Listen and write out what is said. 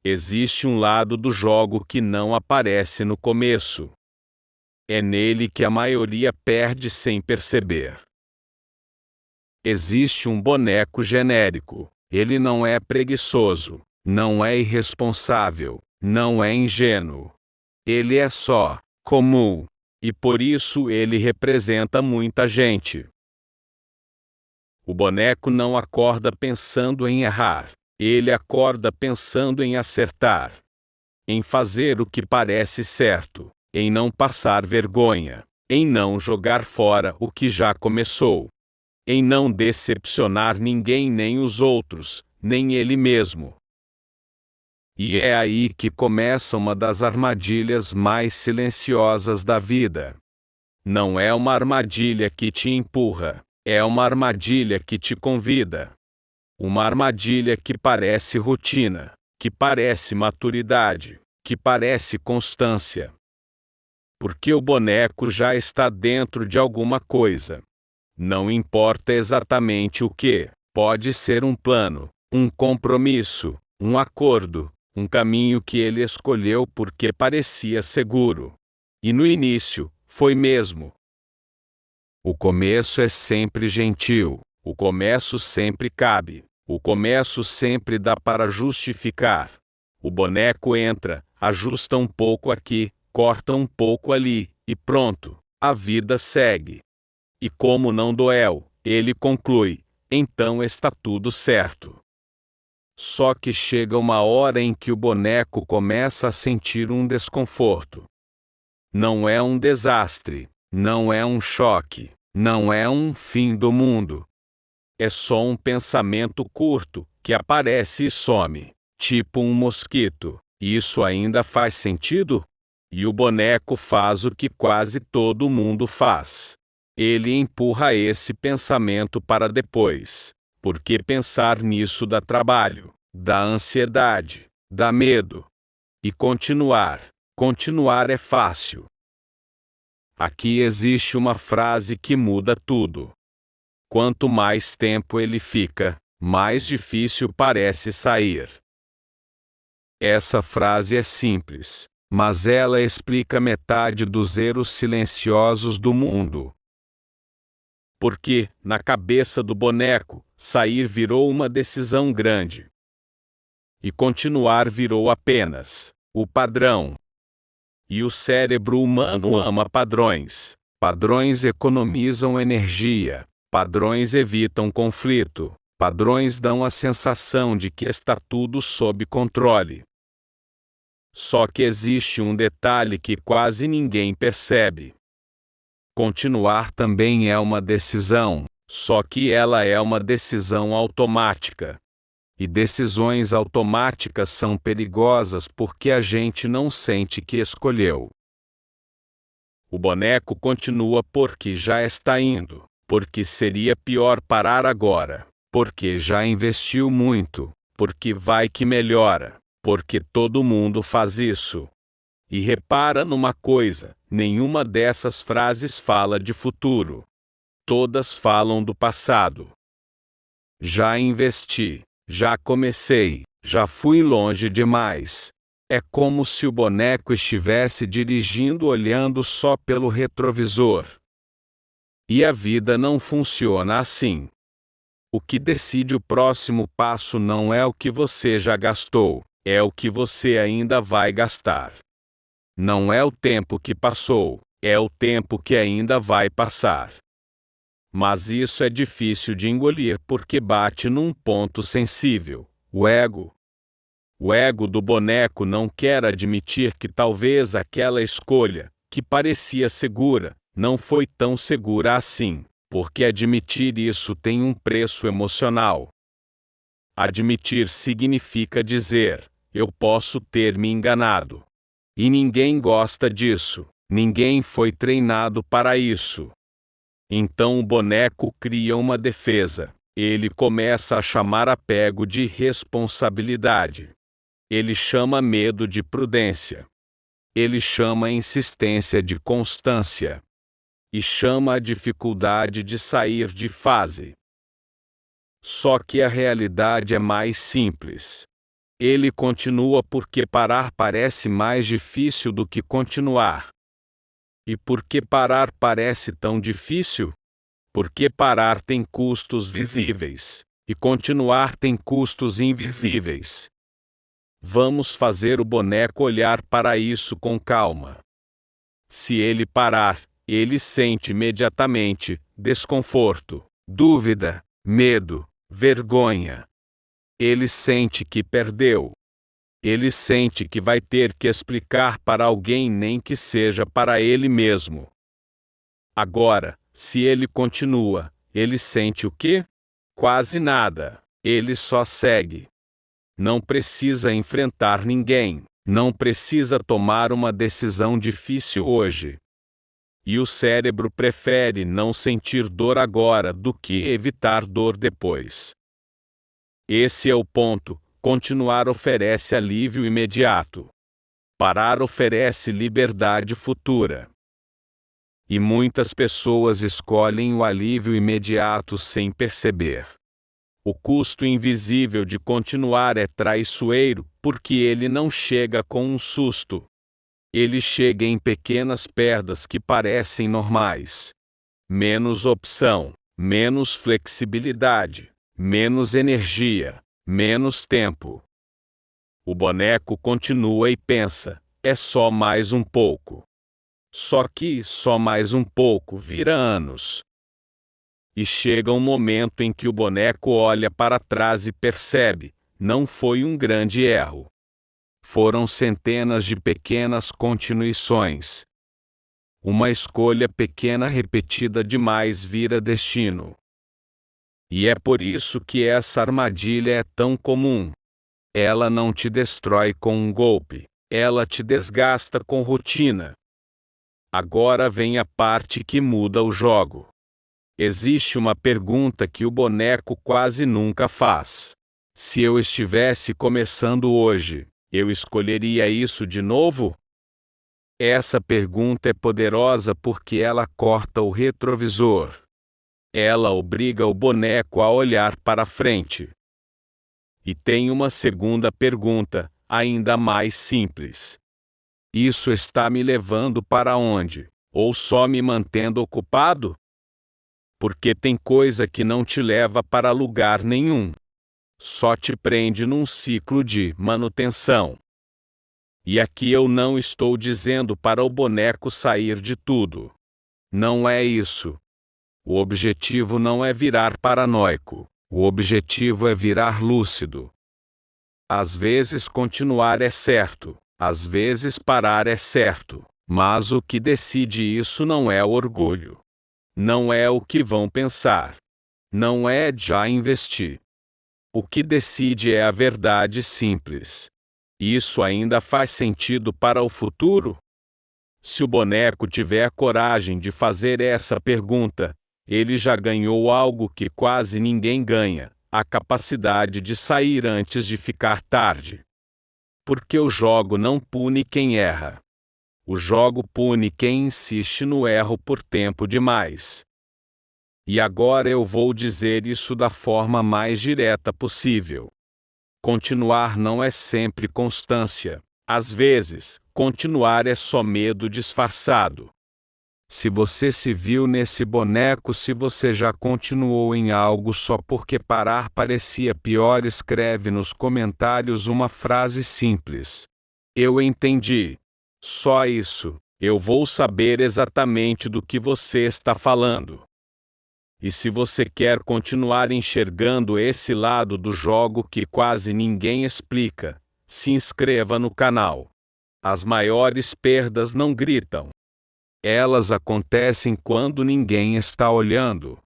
Existe um lado do jogo que não aparece no começo. É nele que a maioria perde sem perceber. Existe um boneco genérico. Ele não é preguiçoso, não é irresponsável, não é ingênuo. Ele é só comum, e por isso ele representa muita gente. O boneco não acorda pensando em errar. Ele acorda pensando em acertar. Em fazer o que parece certo. Em não passar vergonha. Em não jogar fora o que já começou. Em não decepcionar ninguém, nem os outros, nem ele mesmo. E é aí que começa uma das armadilhas mais silenciosas da vida. Não é uma armadilha que te empurra, é uma armadilha que te convida. Uma armadilha que parece rotina, que parece maturidade, que parece constância. Porque o boneco já está dentro de alguma coisa. Não importa exatamente o que, pode ser um plano, um compromisso, um acordo, um caminho que ele escolheu porque parecia seguro. E no início, foi mesmo. O começo é sempre gentil, o começo sempre cabe, o começo sempre dá para justificar. O boneco entra, ajusta um pouco aqui, corta um pouco ali, e pronto, a vida segue. E como não doeu, ele conclui, então está tudo certo. Só que chega uma hora em que o boneco começa a sentir um desconforto. Não é um desastre, não é um choque, não é um fim do mundo. É só um pensamento curto, que aparece e some, tipo um mosquito. Isso ainda faz sentido? E o boneco faz o que quase todo mundo faz. Ele empurra esse pensamento para depois, porque pensar nisso dá trabalho, dá ansiedade, dá medo. E continuar é fácil. Aqui existe uma frase que muda tudo. Quanto mais tempo ele fica, mais difícil parece sair. Essa frase é simples, mas ela explica metade dos erros silenciosos do mundo. Porque, na cabeça do boneco, sair virou uma decisão grande. E continuar virou apenas o padrão. E o cérebro humano ama padrões. Padrões economizam energia. Padrões evitam conflito. Padrões dão a sensação de que está tudo sob controle. Só que existe um detalhe que quase ninguém percebe. Continuar também é uma decisão, só que ela é uma decisão automática. E decisões automáticas são perigosas porque a gente não sente que escolheu. O boneco continua porque já está indo, porque seria pior parar agora, porque já investiu muito, porque vai que melhora, porque todo mundo faz isso. E repara numa coisa, nenhuma dessas frases fala de futuro. Todas falam do passado. Já investi, já comecei, já fui longe demais. É como se o boneco estivesse dirigindo olhando só pelo retrovisor. E a vida não funciona assim. O que decide o próximo passo não é o que você já gastou, é o que você ainda vai gastar. Não é o tempo que passou, é o tempo que ainda vai passar. Mas isso é difícil de engolir porque bate num ponto sensível, o ego. O ego do boneco não quer admitir que talvez aquela escolha, que parecia segura, não foi tão segura assim, porque admitir isso tem um preço emocional. Admitir significa dizer, eu posso ter me enganado. E ninguém gosta disso, ninguém foi treinado para isso. Então o boneco cria uma defesa, ele começa a chamar apego de responsabilidade. Ele chama medo de prudência. Ele chama insistência de constância. E chama a dificuldade de sair de fase. Só que a realidade é mais simples. Ele continua porque parar parece mais difícil do que continuar. E por que parar parece tão difícil? Porque parar tem custos visíveis, e continuar tem custos invisíveis. Vamos fazer o boneco olhar para isso com calma. Se ele parar, ele sente imediatamente desconforto, dúvida, medo, vergonha. Ele sente que perdeu. Ele sente que vai ter que explicar para alguém, nem que seja para ele mesmo. Agora, se ele continua, ele sente o quê? Quase nada. Ele só segue. Não precisa enfrentar ninguém. Não precisa tomar uma decisão difícil hoje. E o cérebro prefere não sentir dor agora do que evitar dor depois. Esse é o ponto. Continuar oferece alívio imediato. Parar oferece liberdade futura. E muitas pessoas escolhem o alívio imediato sem perceber. O custo invisível de continuar é traiçoeiro, porque ele não chega com um susto. Ele chega em pequenas perdas que parecem normais. Menos opção, menos flexibilidade, menos energia, menos tempo. O boneco continua e pensa, é só mais um pouco. Só que só mais um pouco vira anos. E chega um momento em que o boneco olha para trás e percebe, não foi um grande erro. Foram centenas de pequenas continuações. Uma escolha pequena repetida demais vira destino. E é por isso que essa armadilha é tão comum. Ela não te destrói com um golpe, ela te desgasta com rotina. Agora vem a parte que muda o jogo. Existe uma pergunta que o boneco quase nunca faz. Se eu estivesse começando hoje, eu escolheria isso de novo? Essa pergunta é poderosa porque ela corta o retrovisor. Ela obriga o boneco a olhar para frente. E tem uma segunda pergunta, ainda mais simples. Isso está me levando para onde? Ou só me mantendo ocupado? Porque tem coisa que não te leva para lugar nenhum. Só te prende num ciclo de manutenção. E aqui eu não estou dizendo para o boneco sair de tudo. Não é isso. O objetivo não é virar paranoico. O objetivo é virar lúcido. Às vezes continuar é certo, às vezes parar é certo, mas o que decide isso não é o orgulho. Não é o que vão pensar. Não é já investir. O que decide é a verdade simples. Isso ainda faz sentido para o futuro? Se o boneco tiver coragem de fazer essa pergunta, ele já ganhou algo que quase ninguém ganha, a capacidade de sair antes de ficar tarde. Porque o jogo não pune quem erra. O jogo pune quem insiste no erro por tempo demais. E agora eu vou dizer isso da forma mais direta possível. Continuar não é sempre constância. Às vezes, continuar é só medo disfarçado. Se você se viu nesse boneco, se você já continuou em algo só porque parar parecia pior, escreve nos comentários uma frase simples. Eu entendi. Só isso. Eu vou saber exatamente do que você está falando. E se você quer continuar enxergando esse lado do jogo que quase ninguém explica, se inscreva no canal. As maiores perdas não gritam. Elas acontecem quando ninguém está olhando.